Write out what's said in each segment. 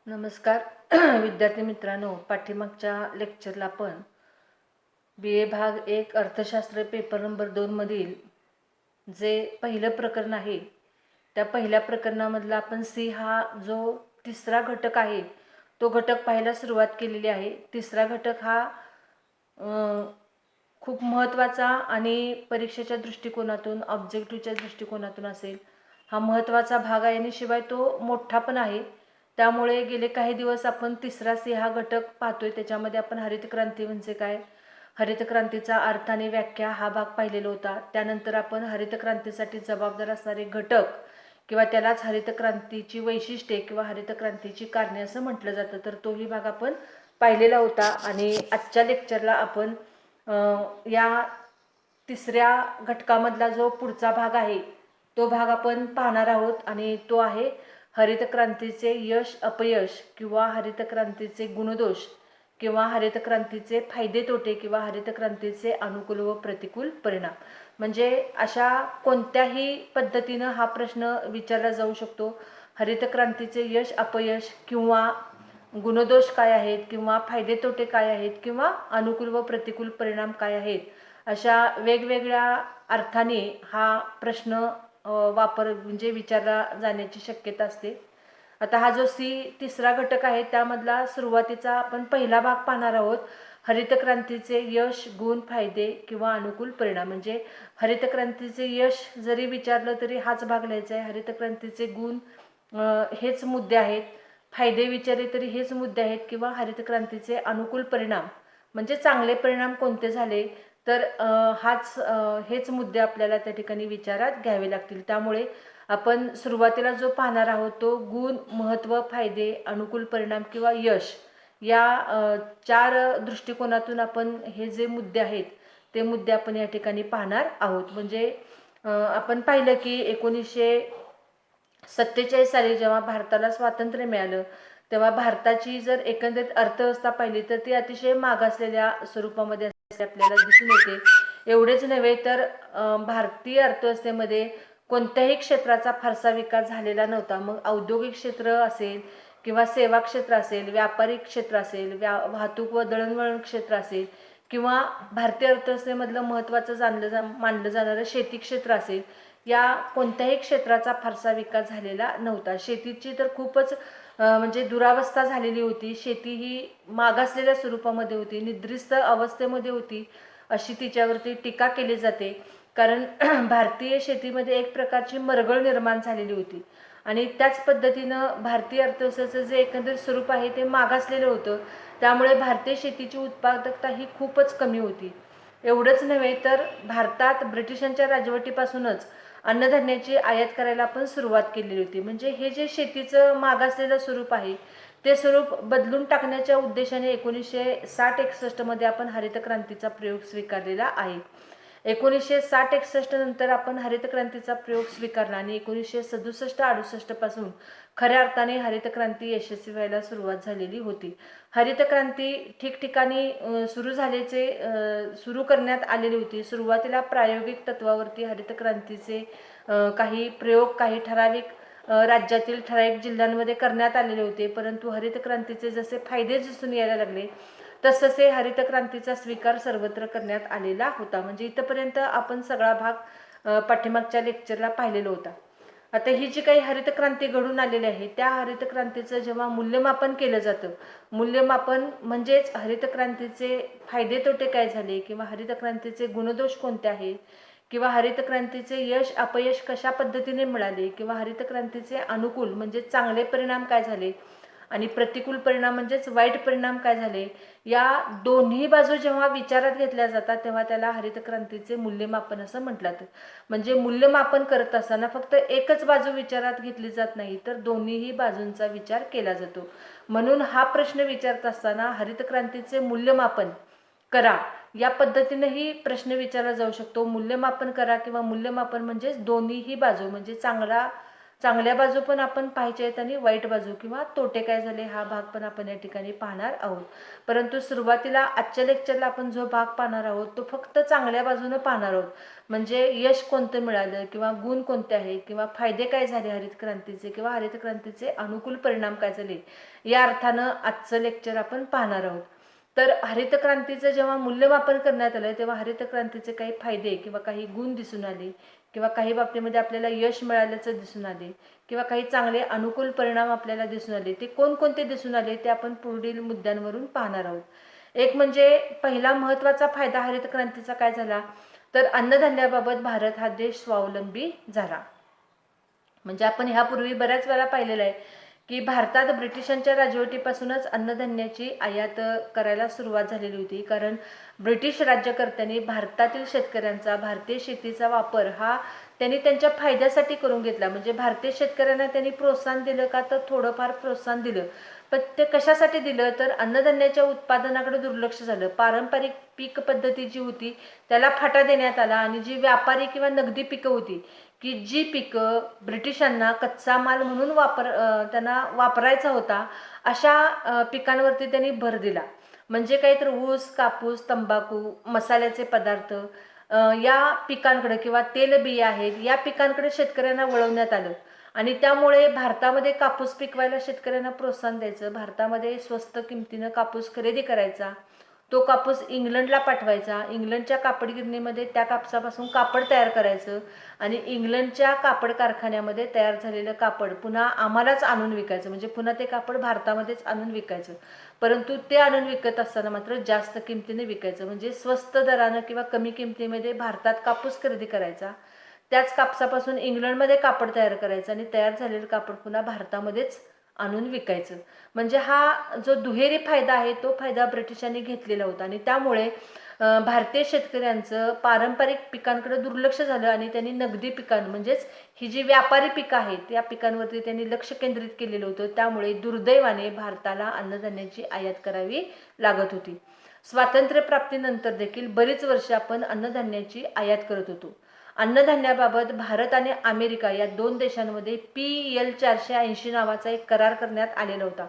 नमस्कार विद्यार्थी मित्रांनो, पाठीमागच्या लेक्चरला आपण BA भाग 1 अर्थशास्त्र पेपर नंबर 2 मधील जे पहिलं प्रकरण आहे त्या पहिल्या प्रकरणामधला आपण सी हा जो तिसरा घटक आहे तो घटक पाहायला सुरुवात केलेली आहे। तिसरा घटक हा खूप महत्त्वाचा आणि परीक्षेच्या दृष्टिकोनातून ऑब्जेक्टिव्हच्या दृष्टिकोनातून असेल हा महत्त्वाचा भाग आहे आणि शिवाय तो मोठा पण आहे। त्यामुळे गेले काही दिवस आपण तिसरा सी हा घटक पाहतोय। त्याच्यामध्ये आपण हरित क्रांती म्हणजे काय, हरित क्रांतीचा अर्थ आणि व्याख्या हा भाग पाहिलेला होता। त्यानंतर आपण हरित क्रांतीसाठी जबाबदार असणारे घटक किंवा त्यालाच हरित क्रांतीची वैशिष्ट्ये किंवा हरित क्रांतीची कारणे असं म्हटलं जातं, तर तोही भाग आपण पाहिलेला होता। आणि आजच्या लेक्चरला आपण या तिसऱ्या घटकामधला जो पुढचा भाग आहे तो भाग आपण पाहणार आहोत आणि तो आहे हरित क्रांतीचे यश अपयश किंवा हरित क्रांतीचे गुणदोष किंवा हरित क्रांतीचे फायदे तोटे किंवा हरित क्रांतीचे अनुकूल व प्रतिकूल परिणाम। म्हणजे अशा कोणत्याही पद्धतीने हा प्रश्न विचारला जाऊ शकतो। हरित क्रांतीचे यश अपयश किंवा गुणदोष काय आहेत किंवा फायदे तोटे काय आहेत किंवा अनुकूल व प्रतिकूल परिणाम काय आहेत, अशा वेगवेगळ्या अर्थाने हा प्रश्न म्हणजे विचारला जाण्याची शक्यता असते। आता हा जो सी तिसरा घटक आहे त्यामधला सुरुवातीचा आपण पहिला भाग पाहणार आहोत, हरित क्रांतीचे यश गुण फायदे किंवा अनुकूल परिणाम। म्हणजे हरित क्रांतीचे यश जरी विचारलं तरी हाच भाग लिहायचा आहे। हरित क्रांतीचे गुण हेच मुद्दे आहेत, फायदे विचारले तरी हेच मुद्दे आहेत किंवा हरित क्रांतीचे अनुकूल परिणाम म्हणजे चांगले परिणाम कोणते झाले तर हेच मुद्दे आपल्याला त्या ठिकाणी विचारात घ्यावे लागतील। त्यामुळे आपण सुरुवातीला जो पाहणार आहोत तो गुण, महत्त्व, फायदे, अनुकूल परिणाम किंवा यश या चार दृष्टिकोनातून आपण हे जे मुद्दे आहेत ते मुद्दे आपण या ठिकाणी पाहणार आहोत। म्हणजे आपण पाहिलं की 1947 साली जेव्हा भारताला स्वातंत्र्य मिळालं तेव्हा भारताची जर एकंदरीत अर्थव्यवस्था पाहिली तर ती अतिशय मागासलेल्या स्वरूपामध्ये आपल्याला दिसून येते। एवढेच नव्हे तर भारतीय अर्थव्यवस्थेमध्ये कोणत्याही क्षेत्राचा फारसा विकास झालेला नव्हता। मग औद्योगिक क्षेत्र असेल किंवा सेवा क्षेत्र असेल, व्यापारी क्षेत्र असेल, वाहतूक व दळणवळण क्षेत्र असेल किंवा भारतीय अर्थव्यवस्थेमधलं महत्त्वाचं मानलं जाणारं शेती क्षेत्र असेल, या कोणत्याही क्षेत्राचा फारसा विकास झालेला नव्हता। शेतीची तर खूपच म्हणजे दुरावस्था झालेली होती। शेती ही मागासलेल्या स्वरूपामध्ये होती, निद्रिस्त अवस्थेमध्ये होती अशी तिच्यावरती टीका केली जाते। कारण भारतीय शेतीमध्ये एक प्रकारची मरगळ निर्माण झालेली होती आणि त्याच पद्धतीनं भारतीय अर्थव्यवस्थेचं जे एकंदरीत स्वरूप आहे ते मागासलेलं होतं। त्यामुळे भारतीय शेतीची उत्पादकता ही खूपच कमी होती। एवढंच नव्हे तर भारतात ब्रिटिशांच्या राजवटीपासूनच अन्नधान्याची आयात करायला आपण सुरुवात केलेली होती। म्हणजे हे जे शेतीचं मागासलेलं स्वरूप आहे ते स्वरूप बदलून टाकण्याच्या उद्देशाने 1960-61 मध्ये आपण हरित क्रांतीचा प्रयोग स्वीकारलेला आहे। 1960-61 नंतर आपण हरित क्रांतीचा प्रयोग स्वीकारला आणि 1967-68 पासून खऱ्या अर्थाने हरित क्रांती यशस्वी व्हायला सुरुवात झालेली होती। हरित क्रांती ठिकठिकाणी सुरू करण्यात आलेली होती। सुरुवातीला प्रायोगिक तत्वावरती हरित क्रांतीचे काही प्रयोग काही ठराविक राज्यातील ठराविक जिल्ह्यांमध्ये करण्यात आलेले होते, परंतु हरित क्रांतीचे जसे फायदे दिसून यायला लागले तसतसे हरित क्रांतीचा स्वीकार सर्वत्र करण्यात आलेला होता। म्हणजे इथपर्यंत आपण सगळा भाग पाठीमागच्या लेक्चरला पाहिलेला होता। आता ही जी काही हरित क्रांती घडून आलेली आहे त्या हरित क्रांतीचं जेव्हा मूल्यमापन केलं जातं, मूल्यमापन म्हणजेच हरित क्रांतीचे फायदे तोटे काय झाले किंवा हरित क्रांतीचे गुणदोष कोणते आहेत किंवा हरित क्रांतीचे यश अपयश कशा पद्धतीने मिळाले किंवा हरित क्रांतीचे अनुकूल म्हणजे चांगले परिणाम काय झाले आणि प्रतिकूल परिणाम म्हणजेच वाईट परिणाम काय झाले, या दोन्ही बाजू जेव्हा विचारात घेतल्या जातात तेव्हा त्याला हरित क्रांतीचे मूल्यमापन असं म्हटलं जातं। म्हणजे मूल्यमापन करत असताना फक्त एकच बाजू विचारात घेतली जात नाही तर दोन्हीही बाजूंचा विचार केला जातो। म्हणून हा प्रश्न विचारत असताना हरित क्रांतीचे मूल्यमापन करा या पद्धतीनेही प्रश्न विचारला जाऊ शकतो। मूल्यमापन करा किंवा मूल्यमापन म्हणजेच दोन्हीही बाजू म्हणजे चांगल्या बाजू पण आपण पाहायच्या आहेत आणि वाईट बाजू किंवा तोटे काय झाले हा भाग पण आपण या ठिकाणी पाहणार आहोत. परंतु सुरुवातीला आजच्या लेक्चरला आपण जो भाग पाहणार आहोत तो फक्त चांगल्या बाजूने पाहणार आहोत. म्हणजे यश कोणतं मिळालं किंवा गुण कोणते आहेत किंवा फायदे काय झाले हरित क्रांतीचे किंवा हरित क्रांतीचे अनुकूल परिणाम काय झाले, या अर्थानं आजचं लेक्चर आपण पाहणार आहोत. तर हरित क्रांतीचं जेव्हा मूल्यमापन करण्यात आलं तेव्हा हरित क्रांतीचे काही फायदे किंवा काही गुण दिसून आले किंवा काही बाबतीमध्ये आपल्याला यश मिळाल्याचं दिसून आले किंवा काही चांगले अनुकूल परिणाम आपल्याला दिसून आले. ते कोणकोणते दिसून आले ते आपण पुढील मुद्द्यांवरून पाहणार आहोत. एक म्हणजे पहिला महत्त्वाचा फायदा हरित क्रांतीचा काय झाला, तर अन्नधान्याबाबत भारत हा देश स्वावलंबी झाला. म्हणजे आपण ह्यापूर्वी बऱ्याच वेळा पाहिलेलं आहे की भारतात ब्रिटिशांच्या राजवटीपासूनच अन्नधान्याची आयात करायला सुरुवात झालेली होती. कारण ब्रिटिश राज्यकर्त्यांनी भारतातील शेतकऱ्यांचा भारतीय शेतीचा वापर हा त्यांनी त्यांच्या फायद्यासाठी करून घेतला. म्हणजे भारतीय शेतकऱ्यांना त्यांनी प्रोत्साहन दिलं का, तर थोडंफार प्रोत्साहन दिलं, पण ते कशासाठी दिलं तर अन्नधान्याच्या उत्पादनाकडे दुर्लक्ष झालं. पारंपरिक पीक पद्धती जी होती त्याला फाटा देण्यात आला आणि जी व्यापारी किंवा नगदी पिकं होती की जी पिकं ब्रिटिशांना कच्चा माल म्हणून त्यांना वापरायचा होता अशा पिकांवरती त्यांनी भर दिला. म्हणजे काही तर ऊस, कापूस, तंबाखू, मसाल्याचे पदार्थ या पिकांकडे किंवा तेलबिया आहेत या पिकांकडे शेतकऱ्यांना वळवण्यात आलं. आणि त्यामुळे भारतामध्ये कापूस पिकवायला शेतकऱ्यांना प्रोत्साहन द्यायचं, भारतामध्ये स्वस्त किमतीनं कापूस खरेदी करायचा, तो कापूस इंग्लंडला पाठवायचा, इंग्लंडच्या कापड गिरणीमध्ये त्या कापसापासून कापड तयार करायचं आणि इंग्लंडच्या कापड कारखान्यामध्ये तयार झालेलं कापड पुन्हा आम्हालाच आणून विकायचं. म्हणजे पुन्हा ते कापड भारतामध्येच आणून विकायचं, परंतु ते आणून विकत असताना मात्र जास्त किमतीने विकायचं. म्हणजे स्वस्त दरानं किंवा कमी किमतीमध्ये भारतात कापूस खरेदी करायचा, त्याच कापसापासून इंग्लंडमध्ये कापड तयार करायचं आणि तयार झालेलं कापड पुन्हा भारतामध्येच आणून विकायचं. म्हणजे हा जो दुहेरी फायदा आहे तो फायदा ब्रिटिशांनी घेतलेला होता आणि त्यामुळे भारतीय शेतकऱ्यांचं पारंपरिक पिकांकडे दुर्लक्ष झालं आणि त्यांनी नगदी पिकांवर म्हणजेच ही जी व्यापारी पिकं आहेत या पिकांवरती त्यांनी लक्ष केंद्रित केलेलं होतं. त्यामुळे दुर्दैवाने भारताला अन्नधान्याची आयात करावी लागत होती. स्वातंत्र्यप्राप्तीनंतर देखील बरीच वर्ष आपण अन्नधान्याची आयात करत होतो. अन्नधान्याबाबत भारत आणि अमेरिका या दोन देशांमध्ये PL 480 नावाचा एक करार करण्यात आलेला होता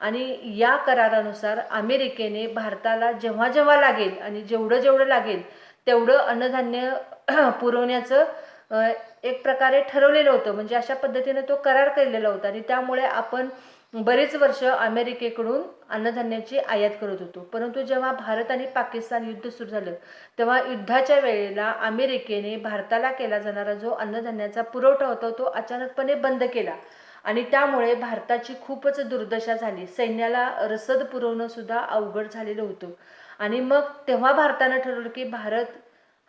आणि या करारानुसार अमेरिकेने भारताला जेव्हा जेव्हा लागेल आणि जेवढं जेवढं लागेल तेवढं अन्नधान्य पुरवण्याचं एक प्रकारे ठरवलेलं होतं. म्हणजे अशा पद्धतीने तो करार केलेला होता आणि त्यामुळे आपण बरेच वर्ष अमेरिकेकडून अन्नधान्याची आयात करत होतो. परंतु जेव्हा भारत आणि पाकिस्तान युद्ध सुरू झालं तेव्हा युद्धाच्या वेळेला अमेरिकेने भारताला केला जाणारा जो अन्नधान्याचा पुरवठा होता तो अचानकपणे बंद केला आणि त्यामुळे भारताची खूपच दुर्दशा झाली. सैन्याला रसद पुरवणं सुद्धा अवघड झालेलं होतं आणि मग तेव्हा भारतानं ठरवलं की भारत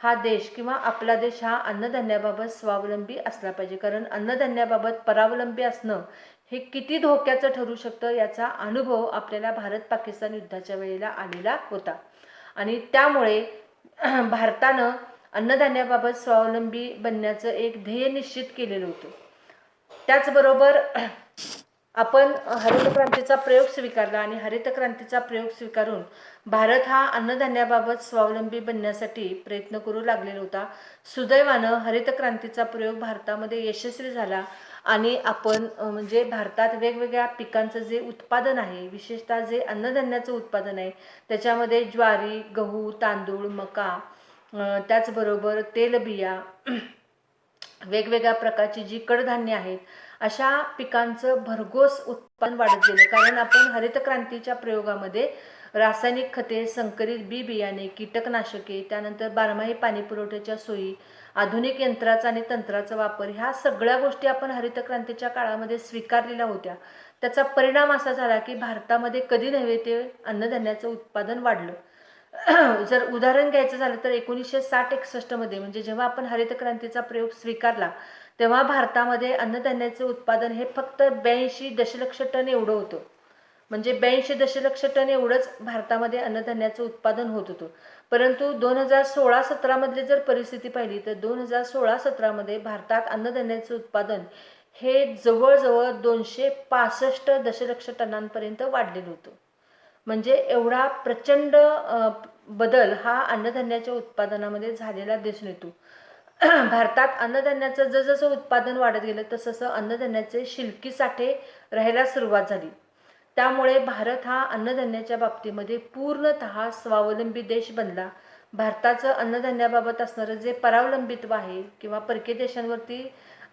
हा देश किंवा आपला देश हा अन्नधान्याबाबत स्वावलंबी असला पाहिजे. कारण अन्नधान्याबाबत परावलंबी असणं हे किती धोक्याचं ठरू शकतं याचा अनुभव आपल्याला भारत पाकिस्तान युद्धाच्या वेळेला आलेला होता आणि त्यामुळे भारतानं अन्नधान्याबाबत स्वावलंबी बनण्याचं एक ध्येय निश्चित केलेलं होतं. त्याचबरोबर आपण हरित क्रांतीचा प्रयोग स्वीकारला आणि हरित क्रांतीचा प्रयोग स्वीकारून भारत हा अन्नधान्याबाबत स्वावलंबी बनण्यासाठी प्रयत्न करू लागलेला होता. सुदैवानं हरित क्रांतीचा प्रयोग भारतामध्ये यशस्वी झाला आणि आपण म्हणजे भारतात वेगवेगळ्या पिकांचं जे उत्पादन आहे, विशेषतः जे अन्नधान्याचं उत्पादन आहे त्याच्यामध्ये ज्वारी, गहू, तांदूळ, मका, त्याचबरोबर तेलबिया, वेगवेगळ्या प्रकारची जी कडधान्य आहेत अशा पिकांचं भरघोस उत्पादन वाढत गेलं. कारण आपण हरित क्रांतीच्या प्रयोगामध्ये रासायनिक खते, संकरित बी बियाणे, कीटकनाशके, त्यानंतर बारमाही पाणी पुरवठ्याच्या सोयी, आधुनिक यंत्राचा आणि तंत्राचा वापर ह्या सगळ्या गोष्टी आपण हरित क्रांतीच्या काळामध्ये स्वीकारलेल्या होत्या. त्याचा परिणाम असा झाला की भारतामध्ये कधी नव्हे ते अन्नधान्याचं उत्पादन वाढलं. जर उदाहरण घ्यायचं झालं तर 1960-61 मध्ये म्हणजे जेव्हा आपण हरित क्रांतीचा प्रयोग स्वीकारला तेव्हा भारतामध्ये अन्नधान्याचे उत्पादन हे फक्त 82 दशलक्ष टन एवढं होतं. म्हणजे 82 दशलक्ष टन एवढंच भारतामध्ये अन्नधान्याचं उत्पादन होत होतं. परंतु 2016-17 मधली जर परिस्थिती पाहिली तर 2016-17 मध्ये भारतात अन्नधान्याचं उत्पादन हे जवळजवळ 265 दशलक्ष टनांपर्यंत वाढलेलं होतं. म्हणजे एवढा प्रचंड बदल हा अन्नधान्याच्या उत्पादनामध्ये झालेला दिसून येतो. भारतात अन्नधान्याचं जसं उत्पादन वाढत गेलं तसं अन्नधान्याचे शिल्लकी साठे राहायला सुरुवात झाली. त्यामुळे भारत हा अन्नधान्याच्या बाबतीमध्ये पूर्णतः स्वावलंबी देश बनला. भारताचं अन्नधान्याबाबत असणारं जे परावलंबित्व आहे किंवा परकीय देशांवरती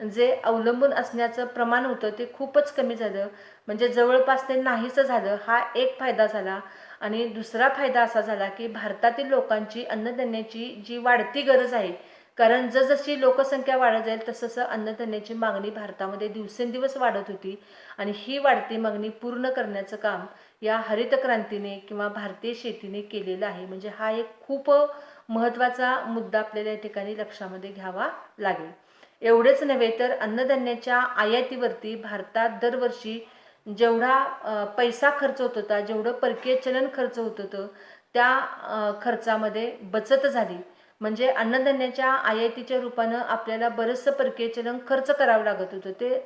जे अवलंबून असण्याचं प्रमाण होतं ते खूपच कमी झालं, म्हणजे जवळपास ते नाहीसं झालं. हा एक फायदा झाला. आणि दुसरा फायदा असा झाला की भारतातील लोकांची अन्नधान्याची जी वाढती गरज आहे, कारण जसजशी लोकसंख्या वाढत जाईल तसं अन्नधान्याची मागणी भारतामध्ये दिवसेंदिवस वाढत होती. आणि ही वाढती मागणी पूर्ण करण्याचं काम या हरित क्रांतीने किंवा भारतीय शेतीने केलेलं आहे. म्हणजे हा एक खूप महत्त्वाचा मुद्दा आपल्याला या ठिकाणी लक्षामध्ये घ्यावा लागेल. एवढेच नव्हे तर अन्नधान्याच्या आयातीवरती भारतात दरवर्षी जेवढा पैसा खर्च होत होता, जेवढं परकीय चलन खर्च होत होतं, त्या खर्चामध्ये बचत झाली. म्हणजे अन्नधान्याच्या आयातीच्या रूपानं आपल्याला बरंचसं परकीय चलन खर्च करावं लागत होतं.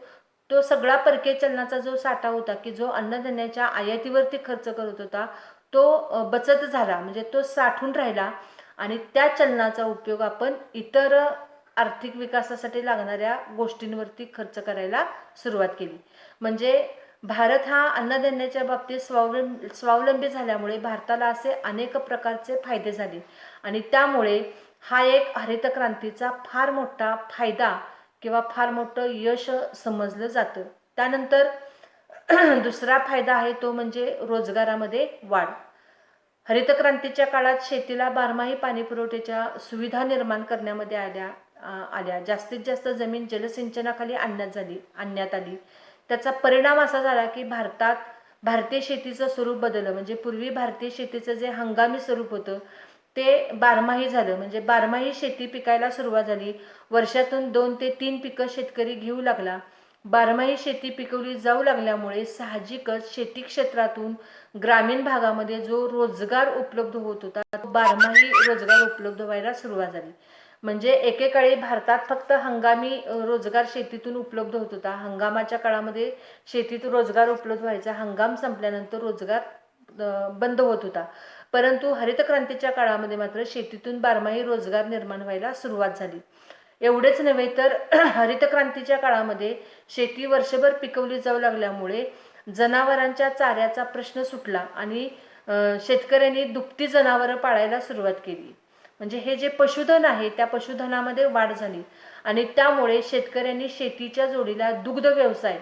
तो सगळा परकीय चलनाचा जो साठा होता की जो अन्नधान्याच्या आयातीवरती खर्च करत होता तो बचत झाला, म्हणजे तो साठून राहिला. आणि त्या चलनाचा उपयोग आपण इतर आर्थिक विकासासाठी लागणाऱ्या गोष्टींवरती खर्च करायला सुरुवात केली. म्हणजे भारत हा अन्नधान्याच्या बाबतीत स्वावलंबी झाल्यामुळे भारताला असे अनेक प्रकारचे फायदे झाले. आणि त्यामुळे हा एक हरित क्रांतीचा फार मोठा फायदा किंवा फार मोठं यश समजलं जातं. त्यानंतर दुसरा फायदा आहे तो म्हणजे रोजगारामध्ये वाढ. हरित क्रांतीच्या काळात शेतीला बारमाही पाणी पुरवठ्याच्या सुविधा निर्माण करण्यामध्ये आल्या. जास्तीत जास्त जमीन जलसिंचनाखाली आणण्यात आली. त्याचा परिणाम असा झाला की भारतीय शेतीचं स्वरूप बदललं. म्हणजे पूर्वी भारतीय शेतीचं जे हंगामी स्वरूप होतं ते बारमाही झालं. म्हणजे बारमाही शेती पिकायला सुरुवात झाली. वर्षातून 2 ते 3 पिकं शेतकरी घेऊ लागला. बारमाही शेती पिकवली जाऊ लागल्यामुळे साहजिकच शेती क्षेत्रातून ग्रामीण भागामध्ये जो रोजगार उपलब्ध होत होता तो बारमाही रोजगार उपलब्ध व्हायला सुरुवात झाली. म्हणजे एकेकाळी भारतात फक्त हंगामी रोजगार शेतीतून उपलब्ध होत होता. हंगामाच्या काळामध्ये शेतीत रोजगार उपलब्ध व्हायचा, हंगाम संपल्यानंतर रोजगार बंद होत होता. परंतु हरित क्रांतीच्या काळामध्ये मात्र शेतीतून बारमाही रोजगार निर्माण व्हायला सुरुवात झाली. एवढेच नव्हे तर हरित क्रांतीच्या काळामध्ये शेती वर्षभर पिकवली जाऊ लागल्यामुळे जनावरांच्या चाऱ्याचा प्रश्न सुटला आणि शेतकऱ्यांनी दुभती जनावरं पाळायला सुरुवात केली. म्हणजे हे जे पशुधन आहे त्या पशुधनामध्ये वाढ झाली. आणि त्यामुळे शेतकऱ्यांनी शेतीच्या जोडीला दुग्ध व्यवसाय,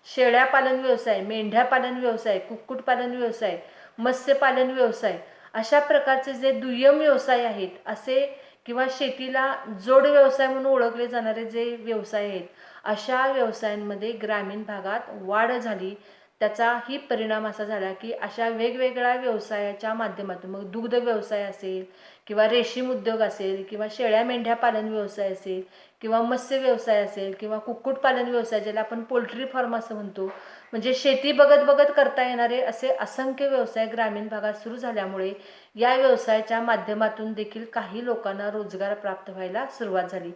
शेळ्यापालन व्यवसाय, मेंढ्यापालन व्यवसाय, कुक्कुटपालन व्यवसाय, मत्स्यपालन व्यवसाय अशा प्रकारचे जे दुय्यम व्यवसाय आहेत असे किंवा शेतीला जोड व्यवसाय म्हणून ओळखले जाणारे जे व्यवसाय आहेत अशा व्यवसायांमध्ये ग्रामीण भागात वाढ झाली. त्याचाही परिणाम असा झाला की अशा वेगवेगळ्या व्यवसायाच्या माध्यमातून मग दुग्ध व्यवसाय असेल किंवा रेशीम उद्योग असेल किंवा शेळ्या मेंढ्या पालन व्यवसाय असेल किंवा मत्स्य व्यवसाय असेल किंवा कुक्कुटपालन व्यवसाय ज्याला आपण पोल्ट्री फार्म असं म्हणतो, म्हणजे शेती बघत बघत करता येणारे असे असंख्य व्यवसाय ग्रामीण भागात सुरू झाल्यामुळे या व्यवसायाच्या माध्यमातून देखील काही लोकांना रोजगार प्राप्त व्हायला सुरुवात झाली.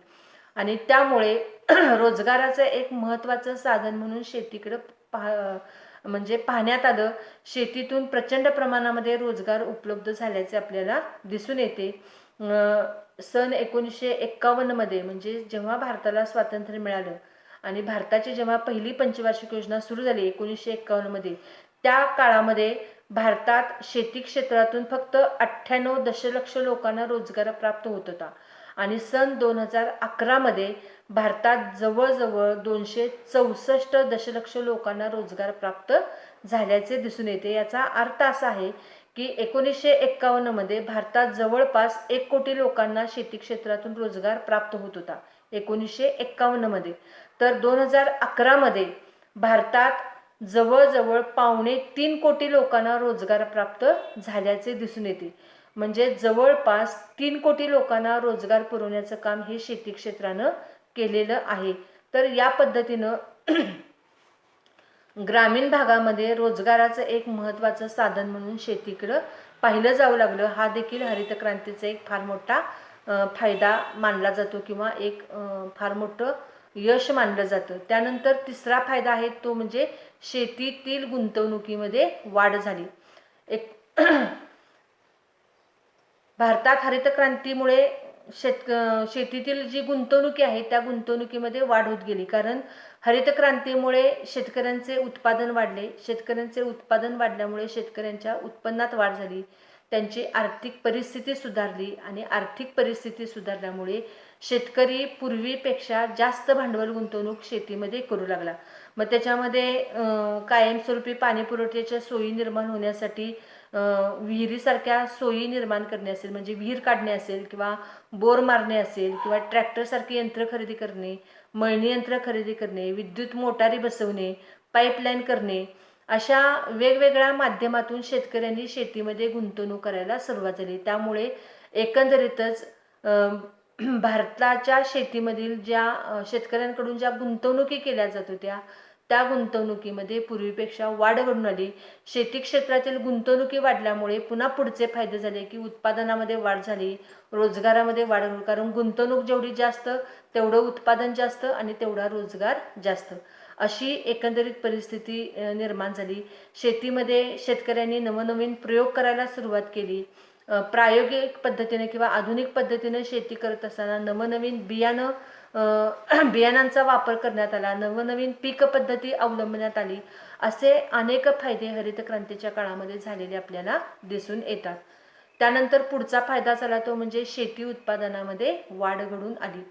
आणि त्यामुळे रोजगाराचं एक महत्त्वाचं साधन म्हणून शेतीकडे म्हणजे पाहण्यात आलं. शेतीतून प्रचंड प्रमाणामध्ये रोजगार उपलब्ध झाल्याचे आपल्याला दिसून येते. सन 1951 मध्ये म्हणजे जेव्हा भारताला स्वातंत्र्य मिळालं आणि भारताची जेव्हा पहिली पंचवार्षिक योजना सुरू झाली 1951 मध्ये, त्या काळामध्ये भारतात शेती क्षेत्रातून फक्त 98 दशलक्ष लोकांना रोजगार प्राप्त होत होता. आणि सन 2011 मध्ये भारतात जवळजवळ 264 दशलक्ष लोकांना रोजगार प्राप्त झाल्याचे दिसून येते. याचा अर्थ असा आहे की 1951 मध्ये भारतात जवळपास 1 कोटी लोकांना शेती क्षेत्रातून रोजगार प्राप्त होत होता 1951 मध्ये. तर 2011 मध्ये भारतात जवळजवळ 2.25 कोटी लोकांना रोजगार प्राप्त झाल्याचे दिसून येते. म्हणजे जवळपास 3 कोटी लोकांना रोजगार पुरवण्याचं काम हे शेती क्षेत्रानं केलेलं आहे. तर या पद्धतीनं ग्रामीण भागामध्ये रोजगाराचं एक महत्त्वाचं साधन म्हणून शेतीकडं पाहिलं जाऊ लागलं. हा देखील हरित क्रांतीचा एक फार मोठा फायदा मानला जातो किंवा एक फार मोठं यश मानलं जातं. त्यानंतर तिसरा फायदा आहे तो म्हणजे शेतीतील गुंतवणुकीमध्ये वाढ झाली. भारतात हरित क्रांतीमुळे शेतीतील जी गुंतवणुकी आहे त्या गुंतवणुकीमध्ये वाढ होत गेली, कारण हरित क्रांतीमुळे शेतकऱ्यांचे उत्पादन वाढले. शेतकऱ्यांचे उत्पादन वाढल्यामुळे शेतकऱ्यांच्या उत्पन्नात वाढ झाली, त्यांची आर्थिक परिस्थिती सुधारली आणि आर्थिक परिस्थिती सुधारल्यामुळे शेतकरी पूर्वीपेक्षा जास्त भांडवल गुंतवणूक शेतीमध्ये करू लागला. मग त्याच्यामध्ये कायमस्वरूपी पाणी पुरवठ्याच्या सोयी निर्माण होण्यासाठी विहिरीसारख्या सोयी निर्माण करणे असेल, म्हणजे विहीर काढणे असेल किंवा बोर मारणे असेल किंवा ट्रॅक्टरसारखी यंत्र खरेदी करणे, मळणी यंत्र खरेदी करणे, विद्युत मोटारी बसवणे, पाईपलाईन करणे, अशा वेगवेगळ्या माध्यमातून शेतकऱ्यांनी शेतीमध्ये गुंतवणूक करायला सुरुवात झाली. त्यामुळे एकंदरीतच भारताच्या शेतीमधील ज्या शेतकऱ्यांकडून ज्या गुंतवणुकी केल्या जात होत्या त्या गुंतवणुकीमध्ये पूर्वीपेक्षा वाढ घडून आली. शेती क्षेत्रातील गुंतवणुकी वाढल्यामुळे पुन्हा पुढचे फायदे झाले की उत्पादनामध्ये वाढ झाली, रोजगारामध्ये वाढ झाली, कारण गुंतवणूक जेवढी जास्त तेवढं उत्पादन जास्त आणि तेवढा रोजगार जास्त, अशी एकंदरीत परिस्थिती निर्माण झाली. शेतीमध्ये शेतकऱ्यांनी नवनवीन प्रयोग करायला सुरुवात केली. प्रायोगिक पद्धतीने किंवा आधुनिक पद्धतीने शेती करत असताना नवनवीन बियाणांचा वापर करण्यात आला, नवनवीन पीक पद्धती अवलंबण्यात आली. असे अनेक फायदे हरित क्रांतीच्या काळामध्ये झालेले आपल्याला दिसून येतात. त्यानंतर पुढचा फायदा झाला तो म्हणजे शेती उत्पादनामध्ये वाढ घडून आली.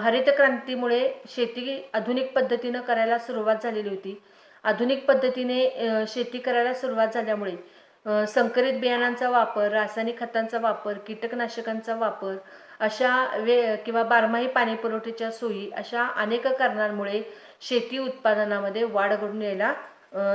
हरित क्रांतीमुळे शेती आधुनिक पद्धतीनं करायला सुरुवात झालेली होती. आधुनिक पद्धतीने शेती करायला सुरुवात झाल्यामुळे संकरित बियाणांचा वापर, रासायनिक खतांचा वापर, कीटकनाशकांचा वापर अशा किंवा बारमाही पाणी पुरवठ्याच्या सोयी, अशा अनेक कारणांमुळे शेती उत्पादनामध्ये वाढ घडून यायला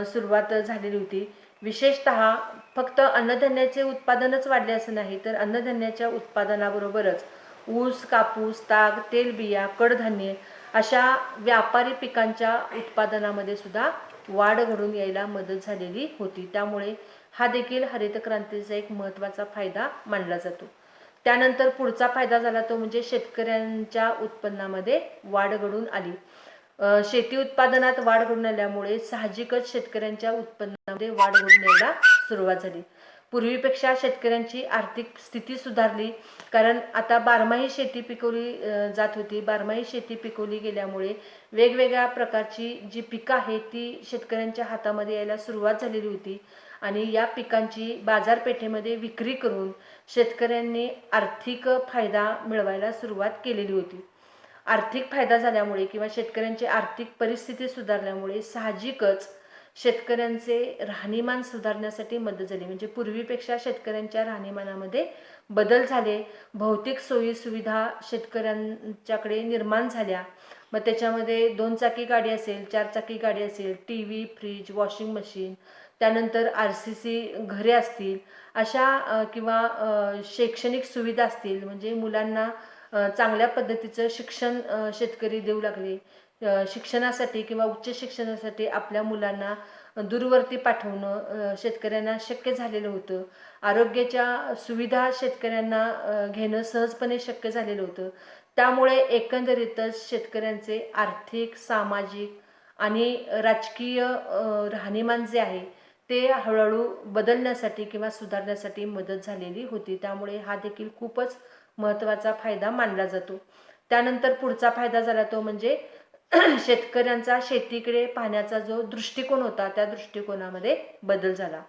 सुरुवात झालेली होती. विशेषतः फक्त अन्नधान्याचे उत्पादनच वाढले असं नाही, तर अन्नधान्याच्या उत्पादनाबरोबरच ऊस, कापूस, ताग, तेलबिया, कडधान्य अशा व्यापारी पिकांच्या उत्पादनामध्ये सुद्धा वाढ घडून यायला मदत झालेली होती. त्यामुळे हा देखील हरित क्रांतीचा एक महत्त्वाचा फायदा मानला जातो. त्यानंतर पुढचा फायदा झाला तो म्हणजे शेतकऱ्यांच्या उत्पन्नामध्ये वाढ घडून आली. शेती उत्पादनात वाढ घडून आल्यामुळे साहजिकच शेतकऱ्यांच्या उत्पन्नामध्ये वाढ घडून यायला सुरुवात झाली. पूर्वीपेक्षा शेतकऱ्यांची आर्थिक स्थिती सुधारली, कारण आता बारमाही शेती पिकवली जात होती. बारमाही शेती पिकवली गेल्यामुळे वेगवेगळ्या प्रकारची जी पिकं आहेत ती शेतकऱ्यांच्या हातामध्ये यायला सुरुवात झालेली होती आणि या पिकांची बाजारपेठेमध्ये विक्री करून शेतकऱ्यांनी आर्थिक फायदा मिळवायला सुरुवात केलेली होती. आर्थिक फायदा झाल्यामुळे किंवा शेतकऱ्यांची आर्थिक परिस्थिती सुधारल्यामुळे साहजिकच शेतकऱ्यांचे राहणीमान सुधारण्यासाठी मदत झाली. म्हणजे पूर्वीपेक्षा शेतकऱ्यांच्या राहणीमानामध्ये बदल झाले, भौतिक सोयी सुविधा शेतकऱ्यांच्याकडे निर्माण झाल्या. मग त्याच्यामध्ये 2 चाकी गाडी असेल, 4 चाकी गाडी असेल, TV, फ्रीज, वॉशिंग मशीन, त्यानंतर RCC घरे असतील, अशा किंवा शैक्षणिक सुविधा असतील, म्हणजे मुलांना चांगल्या पद्धतीचं शिक्षण शेतकरी देऊ लागले. शिक्षणासाठी किंवा उच्च शिक्षणासाठी आपल्या मुलांना दूरवर्ती पाठवणं शेतकऱ्यांना शक्य झालेलं होतं. आरोग्याच्या सुविधा शेतकऱ्यांना घेणं सहजपणे शक्य झालेलं होतं. त्यामुळे एकंदरीतच शेतकऱ्यांचे आर्थिक, सामाजिक आणि राजकीय राहणीमान जे आहे ते हळूहळू बदलण्यासाठी किंवा सुधारण्यासाठी मदत झालेली होती. त्यामुळे हा देखील खूपच महत्त्वाचा फायदा मानला जातो. त्यानंतर पुढचा फायदा झाला तो म्हणजे शेतकऱ्यांचा शेतीकडे पाहण्याचा जो दृष्टिकोन होता त्या दृष्टिकोनामध्ये बदल झाला.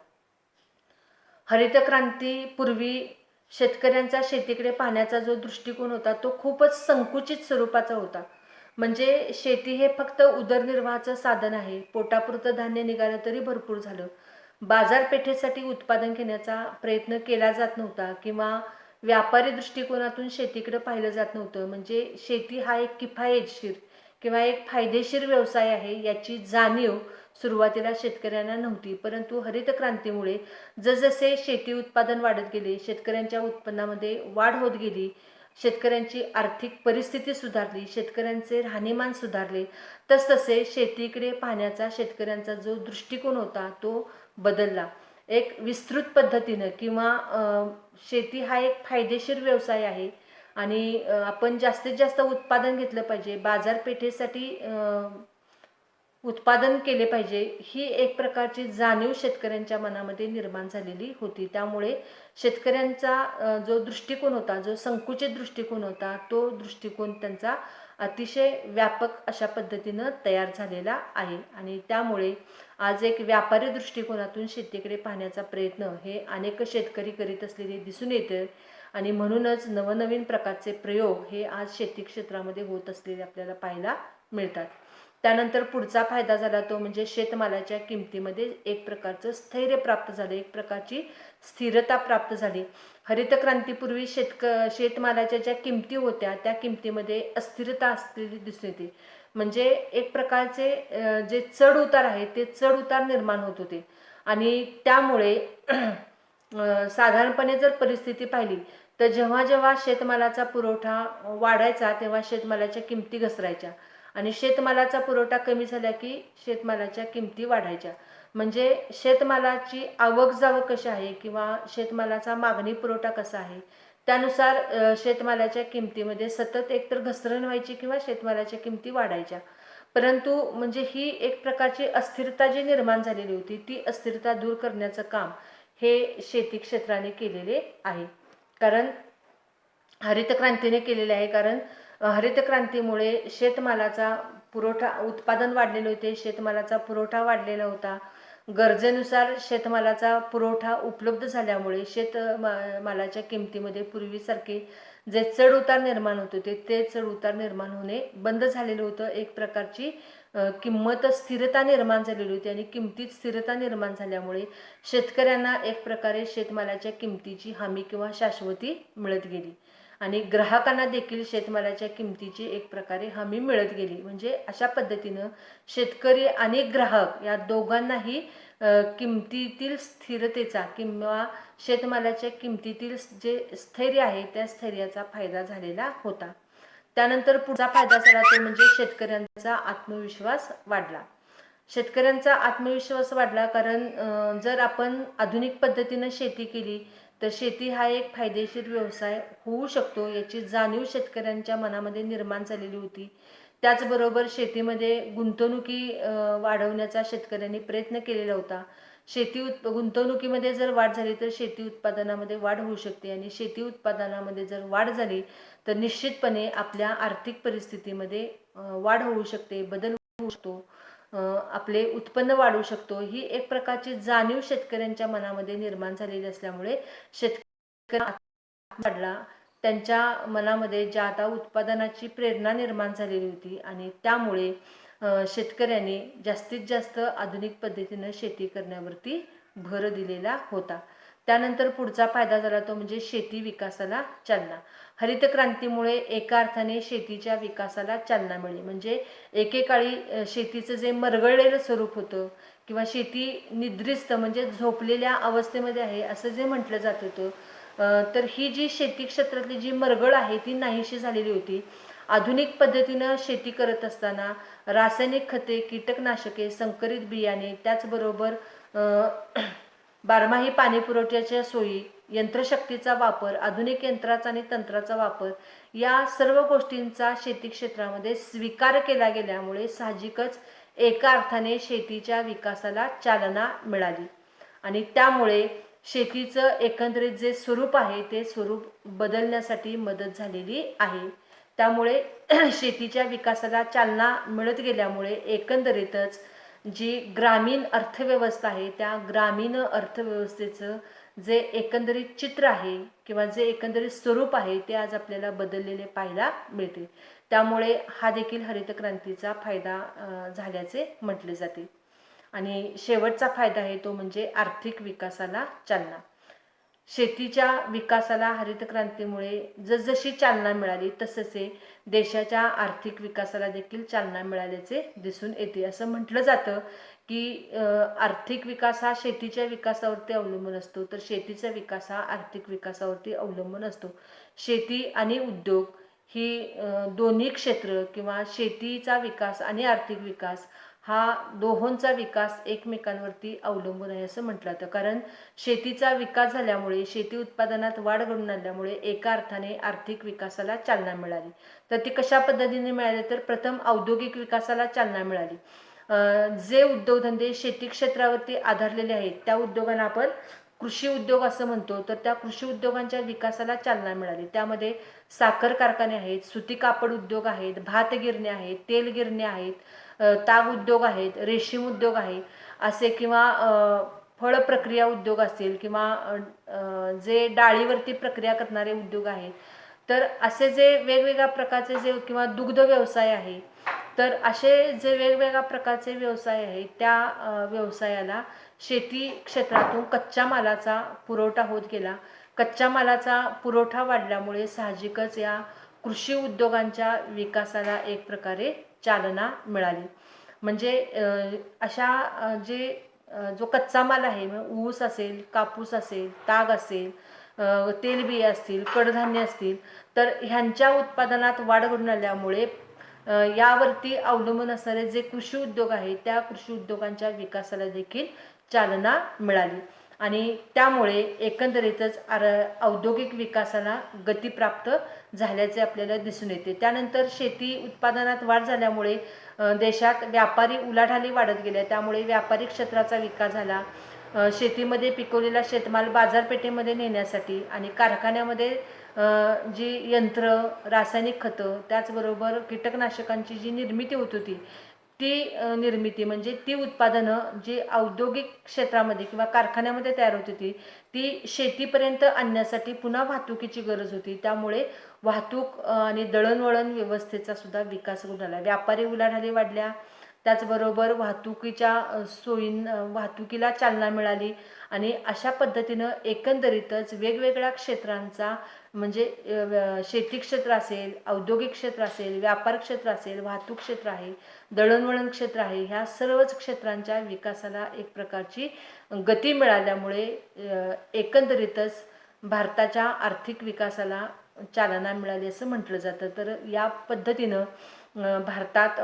हरित क्रांतीपूर्वी शेतकऱ्यांचा शेतीकडे पाहण्याचा जो दृष्टिकोन होता तो खूपच संकुचित स्वरूपाचा होता. म्हणजे शेती हे फक्त उदरनिर्वाहाचं साधन आहे, पोटापुरतं धान्य निघालं तरी भरपूर झालं, बाजारपेठेसाठी उत्पादन घेण्याचा प्रयत्न केला जात नव्हता किंवा व्यापारी दृष्टिकोनातून शेतीकडे पाहिलं जात नव्हतं. म्हणजे शेती हा एक किफायतशीर किंवा एक फायदेशीर व्यवसाय आहे याची जाणीव सुरुवातीला शेतकऱ्यांना नव्हती. परंतु हरित क्रांतीमुळे जसजसे शेती उत्पादन वाढत गेले, शेतकऱ्यांच्या उत्पन्नामध्ये वाढ होत गेली, शेतकऱ्यांची आर्थिक परिस्थिती सुधारली, शेतकऱ्यांचे राहणीमान सुधारले, तसतसे शेतीकडे पाहण्याचा शेतकऱ्यांचा जो दृष्टिकोन होता तो बदलला. एक विस्तृत पद्धतीनं किंवा शेती हा एक फायदेशीर व्यवसाय आहे आणि आपण जास्तीत जास्त उत्पादन घेतलं पाहिजे, बाजारपेठेसाठी उत्पादन केले पाहिजे, ही एक प्रकारची जाणीव शेतकऱ्यांच्या मनामध्ये निर्माण झालेली होती. त्यामुळे शेतकऱ्यांचा जो दृष्टिकोन होता, जो संकुचित दृष्टिकोन होता, तो दृष्टिकोन त्यांचा अतिशय व्यापक अशा पद्धतीनं तयार झालेला आहे. आणि त्यामुळे आज एक व्यापारी दृष्टिकोनातून शेतीकडे पाहण्याचा प्रयत्न हे अनेक शेतकरी करीत असलेले दिसून येते. आणि म्हणूनच नवनवीन प्रकारचे प्रयोग हे आज शेती क्षेत्रामध्ये होत असलेले आपल्याला पाहायला मिळतात. त्यानंतर पुढचा फायदा झाला तो म्हणजे शेतमालाच्या किमतीमध्ये एक प्रकारचं स्थैर्य प्राप्त झालं, एक प्रकारची स्थिरता प्राप्त झाली. हरित क्रांतीपूर्वी शेतमालाच्या ज्या किमती होत्या त्या किमतीमध्ये अस्थिरता असलेली दिसून येते. म्हणजे एक प्रकारचे जे चढ उतार आहे ते चढ उतार निर्माण होत होते. आणि त्यामुळे साधारणपणे जर परिस्थिती पाहिली तर जेव्हा जेव्हा शेतमालाचा पुरवठा वाढायचा तेव्हा शेतमालाच्या किमती घसरायच्या आणि शेतमालाचा पुरवठा कमी झाला की शेतमालाच्या किमती वाढायच्या. म्हणजे शेतमालाची आवक जावक कशी आहे किंवा शेतमालाचा मागणी पुरवठा कसा आहे त्यानुसार शेतमालाच्या किमतीमध्ये सतत एकतर घसरण व्हायची किंवा शेतमालाच्या किमती वाढायच्या. परंतु म्हणजे ही एक प्रकारची अस्थिरता जी निर्माण झालेली होती ती अस्थिरता दूर करण्याचं काम हे शेती क्षेत्राने केलेले आहे. कारण हरित क्रांतीने केलेले आहे. कारण हरित क्रांतीमुळे शेतमालाचा पुरवठा उत्पादन वाढलेले होते, शेतमालाचा पुरवठा वाढलेला होता. गरजेनुसार शेतमालाचा पुरवठा उपलब्ध झाल्यामुळे मालाच्या किमतीमध्ये पूर्वीसारखे जे चढ उतार निर्माण होत होते ते चढ उतार निर्माण होणे बंद झालेलं होतं. एक प्रकारची किंमत स्थिरता निर्माण झालेली होती आणि किमतीत स्थिरता निर्माण झाल्यामुळे शेतकऱ्यांना एक प्रकारे शेतमालाच्या किमतीची हमी किंवा शाश्वती मिळत गेली आणि ग्राहकांना देखील शेतमालाच्या किमतीची एक प्रकारे हमी मिळत गेली. म्हणजे अशा पद्धतीनं शेतकरी आणि ग्राहक या दोघांनाही किमतीतील स्थिरतेचा किंवा शेतमालाच्या किमतीतील जे स्थैर्य आहे त्या स्थैर्याचा फायदा झालेला होता. त्यानंतर पुढचा फायदा झाला तो म्हणजे शेतकऱ्यांचा आत्मविश्वास वाढला. शेतकऱ्यांचा आत्मविश्वास वाढला कारण जर आपण आधुनिक पद्धतीनं शेती केली तर शेती हा एक फायदेशीर व्यवसाय होऊ शकतो याची जाणीव शेतकऱ्यांच्या मनामध्ये निर्माण झालेली होती. त्याचबरोबर शेतीमध्ये गुंतवणुकी वाढवण्याचा शेतकऱ्यांनी प्रयत्न केलेला होता. गुंतवणुकीमध्ये जर वाढ झाली तर शेती उत्पादनामध्ये वाढ होऊ शकते आणि शेती उत्पादनामध्ये जर वाढ झाली तर निश्चितपणे आपल्या आर्थिक परिस्थितीमध्ये वाढ होऊ शकते, बदल होऊ शकतो, आपले उत्पन्न वाढू शकतो. ही एक प्रकारची जाणीव शेतकऱ्यांच्या मनामध्ये निर्माण झालेली असल्यामुळे शेतकऱ्यांना वाढला. त्यांच्या मनामध्ये ज्या आता उत्पादनाची प्रेरणा निर्माण झालेली होती आणि त्यामुळे शेतकऱ्यांनी जास्तीत जास्त आधुनिक पद्धतीनं शेती करण्यावरती भर दिलेला होता. त्यानंतर पुढचा फायदा झाला तो म्हणजे शेती विकासाला चालना. हरित क्रांतीमुळे एका अर्थाने शेतीच्या विकासाला चालना मिळाली. म्हणजे एकेकाळी शेतीचं जे मरगळलेलं स्वरूप होतं किंवा शेती निद्रिस्त म्हणजे झोपलेल्या अवस्थेमध्ये आहे असं जे म्हटलं जात होतं तर ही जी शेती क्षेत्रातली जी मरगळ आहे ती नाहीशी झालेली होती. आधुनिक पद्धतीनं शेती करत असताना रासायनिक खते, कीटकनाशके, संकरित बियाणे, त्याचबरोबर बारमाही पाणी पुरवठ्याच्या सोयी, यंत्रशक्तीचा वापर, आधुनिक यंत्राचा आणि तंत्राचा वापर या सर्व गोष्टींचा शेती क्षेत्रामध्ये स्वीकार केला गेल्यामुळे साहजिकच एका अर्थाने शेतीच्या विकासाला चालना मिळाली आणि त्यामुळे शेतीचं एकंदरीत जे स्वरूप आहे ते स्वरूप बदलण्यासाठी मदत झालेली आहे. त्यामुळे शेतीच्या विकासाला चालना मिळत गेल्यामुळे एकंदरीतच जी ग्रामीण अर्थव्यवस्था आहे त्या ग्रामीण अर्थव्यवस्थेचं जे एकंदरीत चित्र आहे किंवा जे एकंदरीत स्वरूप आहे ते आज आपल्याला बदललेले पाहायला मिळते. त्यामुळे हा देखील हरित क्रांतीचा फायदा झाल्याचे म्हटले जाते. आणि शेवटचा फायदा आहे तो म्हणजे आर्थिक विकासाला चालना. शेतीच्या विकासाला हरित क्रांतीमुळे जसजशी चालना मिळाली तससे देशाच्या आर्थिक विकासाला देखील चालना मिळाल्याचे दिसून येते. असं म्हटलं जातं की आर्थिक विकास हा शेतीच्या विकासावरती अवलंबून असतो तर शेतीचा विकास हा आर्थिक विकासावरती अवलंबून असतो. शेती आणि उद्योग ही दोन्ही क्षेत्र किंवा शेतीचा विकास आणि आर्थिक विकास हा दोहोंचा विकास एकमेकांवरती अवलंबून आहे असं म्हटलं जातं. कारण शेतीचा विकास झाल्यामुळे शेती उत्पादनात वाढ घडून आणल्यामुळे एका अर्थाने आर्थिक विकासाला चालना मिळाली. तर ती कशा पद्धतीने मिळाली तर प्रथम औद्योगिक विकासाला चालना मिळाली. जे उद्योगधंदे शेती क्षेत्रावरती आधारलेले आहेत त्या उद्योगांना आपण कृषी उद्योग असं म्हणतो. तर त्या कृषी उद्योगांच्या विकासाला चालना मिळाली. त्यामध्ये साखर कारखाने आहेत, सुती कापड उद्योग आहेत, भात गिरण्या आहेत, तेल गिरण्या आहेत, ताग उद्योग आहेत, रेशीम उद्योग आहे असे, किंवा फळ प्रक्रिया उद्योग असतील, किंवा जे डाळीवरती प्रक्रिया करणारे उद्योग आहेत. तर असे जे वेगवेगळ्या प्रकारचे जे, किंवा दुग्ध व्यवसाय आहे, तर असे जे वेगवेगळ्या प्रकारचे व्यवसाय आहेत त्या व्यवसायाला शेती क्षेत्रातून कच्च्या मालाचा पुरवठा होत गेला. कच्च्या मालाचा पुरवठा वाढल्यामुळे साहजिकच या कृषी उद्योगांच्या विकासाला एक प्रकारे चालना मिळाली. म्हणजे अशा जो कच्चा माल आहे, ऊस असेल, कापूस असेल, ताग असेल, तेलबिया असतील, कडधान्य असतील, तर ह्यांच्या उत्पादनात वाढ घडून आल्यामुळे यावरती अवलंबून असणारे जे कृषी उद्योग आहेत त्या कृषी उद्योगांच्या विकासाला देखील चालना मिळाली. आणि त्यामुळे एकंदरीतच औद्योगिक विकासाला गती प्राप्त झाल्याचे आपल्याला दिसून येते. त्यानंतर शेती उत्पादनात वाढ झाल्यामुळे देशात व्यापारी उलाढाली वाढत गेल्या. त्यामुळे व्यापारी क्षेत्राचा विकास झाला. शेतीमध्ये पिकवलेला शेतमाल बाजारपेठेमध्ये नेण्यासाठी आणि कारखान्यामध्ये जी यंत्र, रासायनिक खतं, त्याचबरोबर कीटकनाशकांची जी निर्मिती होत होती ती निर्मिती म्हणजे ती उत्पादनं जी औद्योगिक क्षेत्रामध्ये किंवा कारखान्यामध्ये तयार होत होती ती शेतीपर्यंत आणण्यासाठी पुन्हा वाहतुकीची गरज होती. त्यामुळे वाहतूक आणि दळणवळण व्यवस्थेचा सुद्धा विकास होत झाला. व्यापारी उलाढाली वाढल्या, त्याचबरोबर वाहतुकीच्या वाहतुकीला चालना मिळाली. आणि अशा पद्धतीनं एकंदरीतच वेगवेगळ्या क्षेत्रांचा म्हणजे शेती क्षेत्र असेल, औद्योगिक क्षेत्र असेल, व्यापार क्षेत्र असेल, वाहतूक क्षेत्र आहे, दळणवळण क्षेत्र आहे, ह्या सर्वच क्षेत्रांच्या विकासाला एक प्रकारची गती मिळाल्यामुळे एकंदरीतच भारताच्या आर्थिक विकासाला चालना मिळाली असं म्हटलं जातं. तर या पद्धतीनं भारतात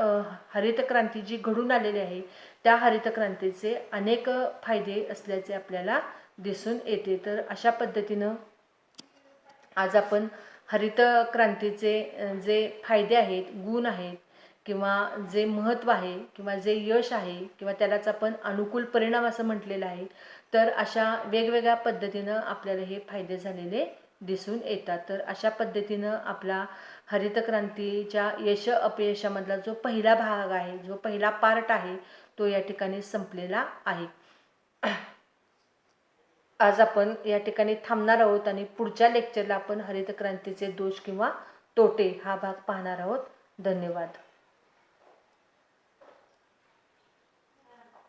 हरित क्रांती जी घडून आलेली आहे त्या हरित क्रांतीचे अनेक फायदे असल्याचे आपल्याला दिसून येते. तर अशा पद्धतीनं आज आपण हरित क्रांतीचे जे फायदे आहेत, गुण आहेत, किंवा जे महत्त्व आहे, किंवा जे यश आहे, किंवा त्यालाच आपण अनुकूल परिणाम असं म्हटलेलं आहे, तर अशा वेगवेगळ्या पद्धतीनं आपल्याला हे फायदे झालेले दिसून येतात. तर अशा पद्धतीनं आपला हरित क्रांतीच्या यश अपयशामधला जो पहिला भाग आहे, जो पहिला पार्ट आहे, तो या ठिकाणी संपलेला आहे. आज आपण या ठिकाणी थांबणार आहोत आणि पुढच्या लेक्चरला आपण हरित क्रांतीचे दोष किंवा तोटे हा भाग पाहणार आहोत. धन्यवाद.